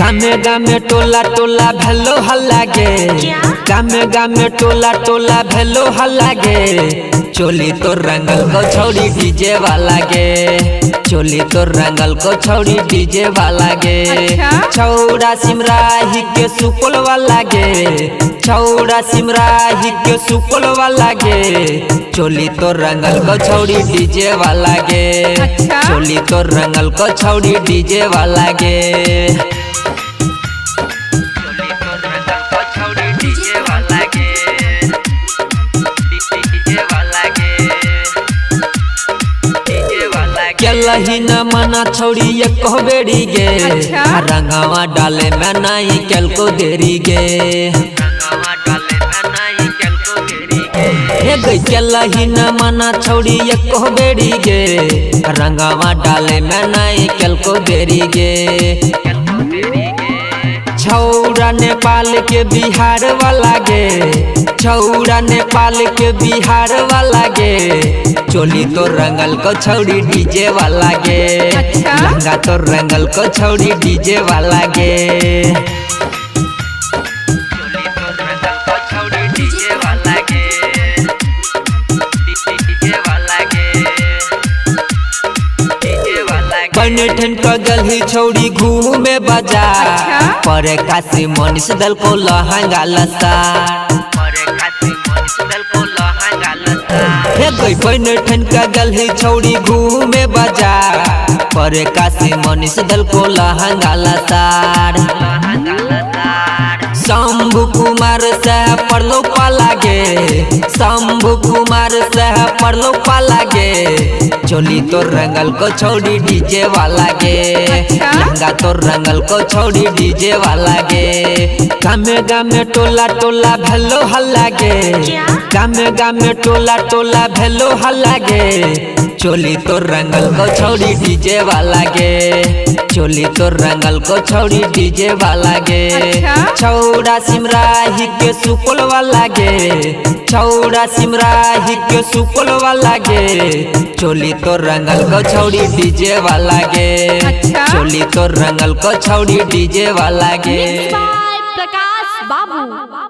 गामे गामे टोला टोला भेलो हल्ला गे। गामे गामे टोला टोला भेलो हल्ला गे। चोली तो रंगल को छौड़ी डीजे वाला गे। चोली तो रंगल को छौड़ी डीजे वाला गे। छौड़ा सिमराही के सुपल वाला गे। छौड़ा सिमराही के सुपल वाला गे। चोली तो रंगल को छौड़ी डीजे वाला गे। चोली तो रंगल को छौड़ी डीजे वाला गे। केलही न मना छौड़ी ये कह बेड़ी गे। रंगावा डाले में नहीं केल को देरी गे। हे गई केलही न मना छौड़ी ये कह बेड़ी गे। रंगावा डाले में नहीं केल को देरी गे। छौड़ा नेपाल के बिहार वाला गे। छौड़ा नेपाल के बिहार वाला गे। चोली तो रंगल को छौड़ी डीजे वाला गे। लहंगा तो रंगल को छौड़ी डीजे वाला गे। चोली तो रंगल को छौड़ी डीजे वाला गे। डीजे वाला गे। डीजे वाला गे। बनठन का गली छौड़ी घूमे बाजार। परे काशी मनीष दल को लहंगा लसा। गई बनठन का गली छौड़ी घूमे बाजार। परे काशी मनीष दल को लहंगा लसार। शंभु कुमार से पड़लो पाला गे। शंभु कुमार से पड़लो पाला गे। चोली तो रंगल को छौड़ी डीजे वाला गे। लहंगा तो रंगल को छौड़ी डीजे वाला गे। गामे गामे टोला टोला भेलो हल्ला गे। गामे गामे टोला टोला भेलो हल्ला गे। चोली तो रंगल को छौड़ी डीजे वाला गे। चोली तो रंगल को छौड़ी डीजे वाला गे। छौड़ा सिमराही के सुपल वाला गे। छौड़ा सिमराही के सुपल वाला गे। चोली तो रंगल को छौड़ी डीजे वाला गे। चोली तो रंगल को छौड़ी डीजे वाला गे। प्रकाश बाबू।